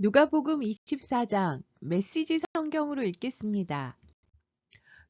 누가복음 24장 메시지 성경으로 읽겠습니다.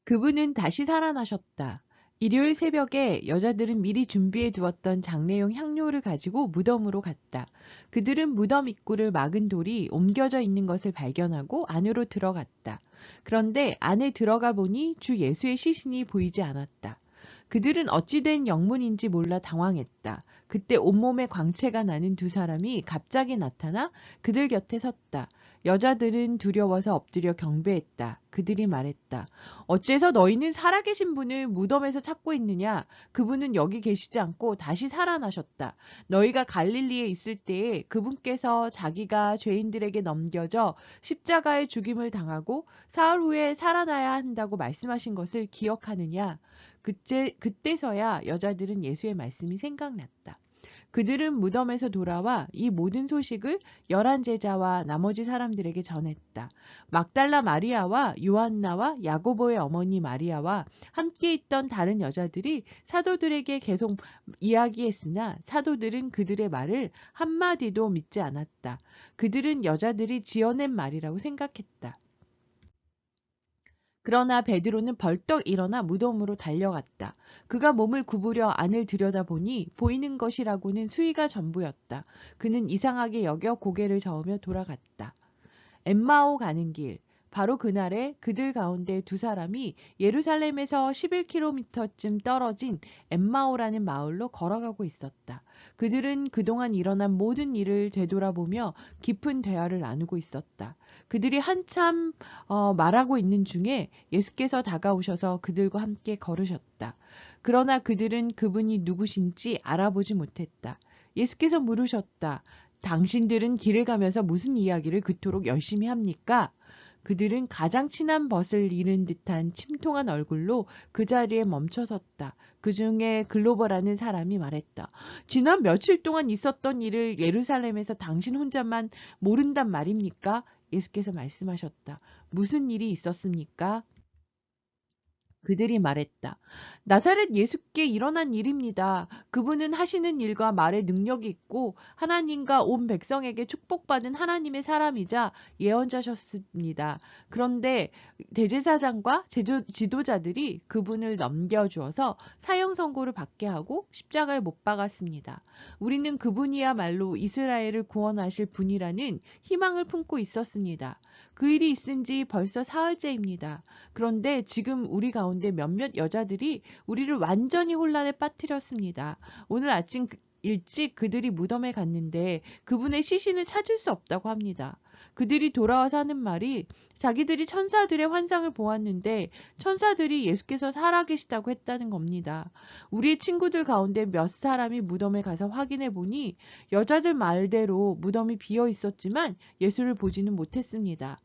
그분은 다시 살아나셨다. 일요일 새벽에 여자들은 미리 준비해 두었던 장례용 향료를 가지고 무덤으로 갔다. 그들은 무덤 입구를 막은 돌이 옮겨져 있는 것을 발견하고 안으로 들어갔다. 그런데 안에 들어가 보니 주 예수의 시신이 보이지 않았다. 그들은 어찌된 영문인지 몰라 당황했다. 그때 온몸에 광채가 나는 두 사람이 갑자기 나타나 그들 곁에 섰다. 여자들은 두려워서 엎드려 경배했다. 그들이 말했다. 어째서 너희는 살아계신 분을 무덤에서 찾고 있느냐? 그분은 여기 계시지 않고 다시 살아나셨다. 너희가 갈릴리에 있을 때에 그분께서 자기가 죄인들에게 넘겨져 십자가의 죽임을 당하고 사흘 후에 살아나야 한다고 말씀하신 것을 기억하느냐? 그때서야 여자들은 예수의 말씀이 생각났다. 그들은 무덤에서 돌아와 이 모든 소식을 11제자와 나머지 사람들에게 전했다. 막달라 마리아와 요한나와 야고보의 어머니 마리아와 함께 있던 다른 여자들이 사도들에게 계속 이야기했으나 사도들은 그들의 말을 한마디도 믿지 않았다. 그들은 여자들이 지어낸 말이라고 생각했다. 그러나 베드로는 벌떡 일어나 무덤으로 달려갔다. 그가 몸을 구부려 안을 들여다보니 보이는 것이라고는 수위가 전부였다. 그는 이상하게 여겨 고개를 저으며 돌아갔다. 엠마오 가는 길. 바로 그날에 그들 가운데 두 사람이 예루살렘에서 11km쯤 떨어진 엠마오라는 마을로 걸어가고 있었다. 그들은 그동안 일어난 모든 일을 되돌아보며 깊은 대화를 나누고 있었다. 그들이 한참 말하고 있는 중에 예수께서 다가오셔서 그들과 함께 걸으셨다. 그러나 그들은 그분이 누구신지 알아보지 못했다. 예수께서 물으셨다. 당신들은 길을 가면서 무슨 이야기를 그토록 열심히 합니까? 그들은 가장 친한 벗을 잃은 듯한 침통한 얼굴로 그 자리에 멈춰섰다. 그 중에 글로버라는 사람이 말했다. 지난 며칠 동안 있었던 일을 예루살렘에서 당신 혼자만 모른단 말입니까? 예수께서 말씀하셨다. 무슨 일이 있었습니까? 그들이 말했다. 나사렛 예수께 일어난 일입니다. 그분은 하시는 일과 말에 능력이 있고 하나님과 온 백성에게 축복받은 하나님의 사람이자 예언자셨습니다. 그런데 대제사장과 지도자들이 그분을 넘겨주어서 사형 선고를 받게 하고 십자가에 못 박았습니다. 우리는 그분이야말로 이스라엘을 구원하실 분이라는 희망을 품고 있었습니다. 그 일이 있은 지 벌써 사흘째입니다. 그런데 지금 우리 가운데 몇몇 여자들이 우리를 완전히 혼란에 빠뜨렸습니다. 오늘 아침 일찍 그들이 무덤에 갔는데 그분의 시신을 찾을 수 없다고 합니다. 그들이 돌아와서 하는 말이 자기들이 천사들의 환상을 보았는데 천사들이 예수께서 살아계시다고 했다는 겁니다. 우리 친구들 가운데 몇 사람이 무덤에 가서 확인해 보니 여자들 말대로 무덤이 비어 있었지만 예수를 보지는 못했습니다.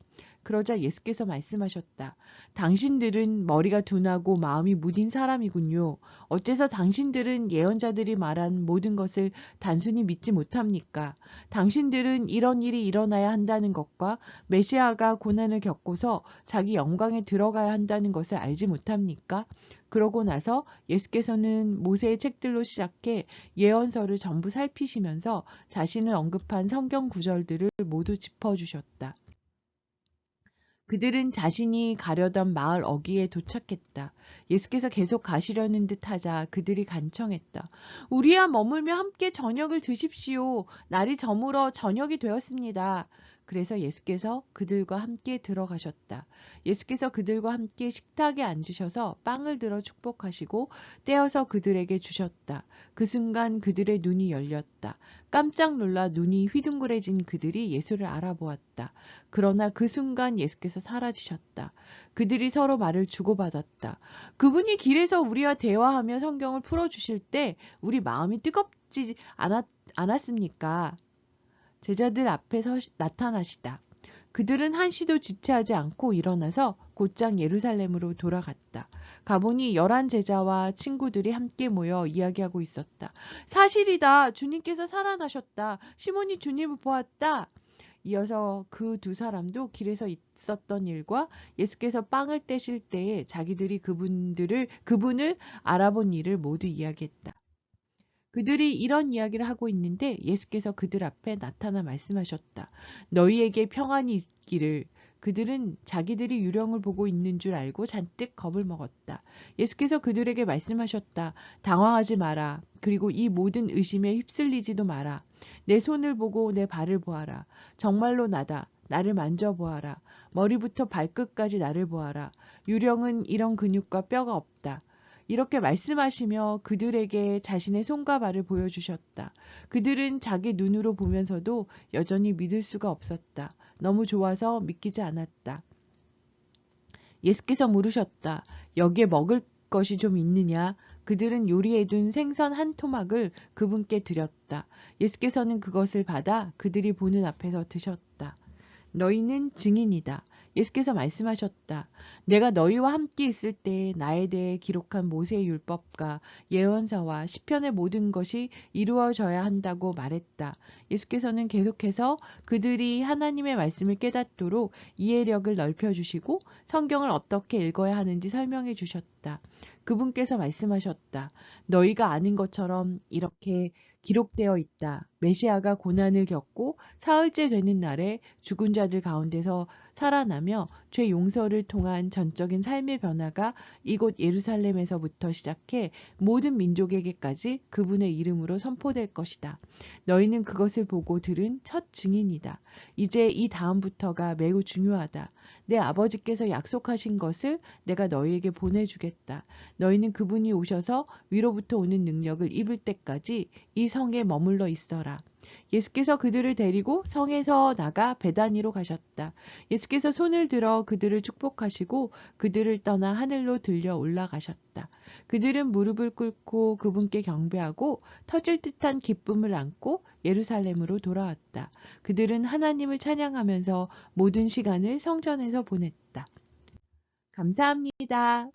그러자 예수께서 말씀하셨다. 당신들은 머리가 둔하고 마음이 무딘 사람이군요. 어째서 당신들은 예언자들이 말한 모든 것을 단순히 믿지 못합니까? 당신들은 이런 일이 일어나야 한다는 것과 메시아가 고난을 겪고서 자기 영광에 들어가야 한다는 것을 알지 못합니까? 그러고 나서 예수께서는 모세의 책들로 시작해 예언서를 전부 살피시면서 자신을 언급한 성경 구절들을 모두 짚어주셨다. 그들은 자신이 가려던 마을 어귀에 도착했다. 예수께서 계속 가시려는 듯 하자 그들이 간청했다. 우리와 머물며 함께 저녁을 드십시오. 날이 저물어 저녁이 되었습니다. 그래서 예수께서 그들과 함께 들어가셨다. 예수께서 그들과 함께 식탁에 앉으셔서 빵을 들어 축복하시고 떼어서 그들에게 주셨다. 그 순간 그들의 눈이 열렸다. 깜짝 놀라 눈이 휘둥그레진 그들이 예수를 알아보았다. 그러나 그 순간 예수께서 사라지셨다. 그들이 서로 말을 주고받았다. 그분이 길에서 우리와 대화하며 성경을 풀어주실 때 우리 마음이 뜨겁지 않았습니까? 제자들 앞에 나타나시다. 그들은 한시도 지체하지 않고 일어나서 곧장 예루살렘으로 돌아갔다. 가보니 11제자와 친구들이 함께 모여 이야기하고 있었다. 사실이다. 주님께서 살아나셨다. 시몬이 주님을 보았다. 이어서 그 두 사람도 길에서 있었던 일과 예수께서 빵을 떼실 때에 자기들이 그분을 알아본 일을 모두 이야기했다. 그들이 이런 이야기를 하고 있는데 예수께서 그들 앞에 나타나 말씀하셨다. 너희에게 평안이 있기를. 그들은 자기들이 유령을 보고 있는 줄 알고 잔뜩 겁을 먹었다. 예수께서 그들에게 말씀하셨다. 당황하지 마라. 그리고 이 모든 의심에 휩쓸리지도 마라. 내 손을 보고 내 발을 보아라. 정말로 나다. 나를 만져보아라. 머리부터 발끝까지 나를 보아라. 유령은 이런 근육과 뼈가 없다. 이렇게 말씀하시며 그들에게 자신의 손과 발을 보여주셨다. 그들은 자기 눈으로 보면서도 여전히 믿을 수가 없었다. 너무 좋아서 믿기지 않았다. 예수께서 물으셨다. 여기에 먹을 것이 좀 있느냐? 그들은 요리해둔 생선 한 토막을 그분께 드렸다. 예수께서는 그것을 받아 그들이 보는 앞에서 드셨다. 너희는 증인이다. 예수께서 말씀하셨다. 내가 너희와 함께 있을 때 나에 대해 기록한 모세의 율법과 예언서와 시편의 모든 것이 이루어져야 한다고 말했다. 예수께서는 계속해서 그들이 하나님의 말씀을 깨닫도록 이해력을 넓혀주시고 성경을 어떻게 읽어야 하는지 설명해 주셨다. 그분께서 말씀하셨다. 너희가 아는 것처럼 이렇게 기록되어 있다. 메시아가 고난을 겪고 사흘째 되는 날에 죽은 자들 가운데서 살아나며 죄 용서를 통한 전적인 삶의 변화가 이곳 예루살렘에서부터 시작해 모든 민족에게까지 그분의 이름으로 선포될 것이다. 너희는 그것을 보고 들은 첫 증인이다. 이제 이 다음부터가 매우 중요하다. 내 아버지께서 약속하신 것을 내가 너희에게 보내주겠다. 너희는 그분이 오셔서 위로부터 오는 능력을 입을 때까지 이 성에 머물러 있어라. 예수께서 그들을 데리고 성에서 나가 베다니로 가셨다. 예수께서 손을 들어 그들을 축복하시고 그들을 떠나 하늘로 들려 올라가셨다. 그들은 무릎을 꿇고 그분께 경배하고 터질 듯한 기쁨을 안고 예루살렘으로 돌아왔다. 그들은 하나님을 찬양하면서 모든 시간을 성전에서 보냈다. 감사합니다.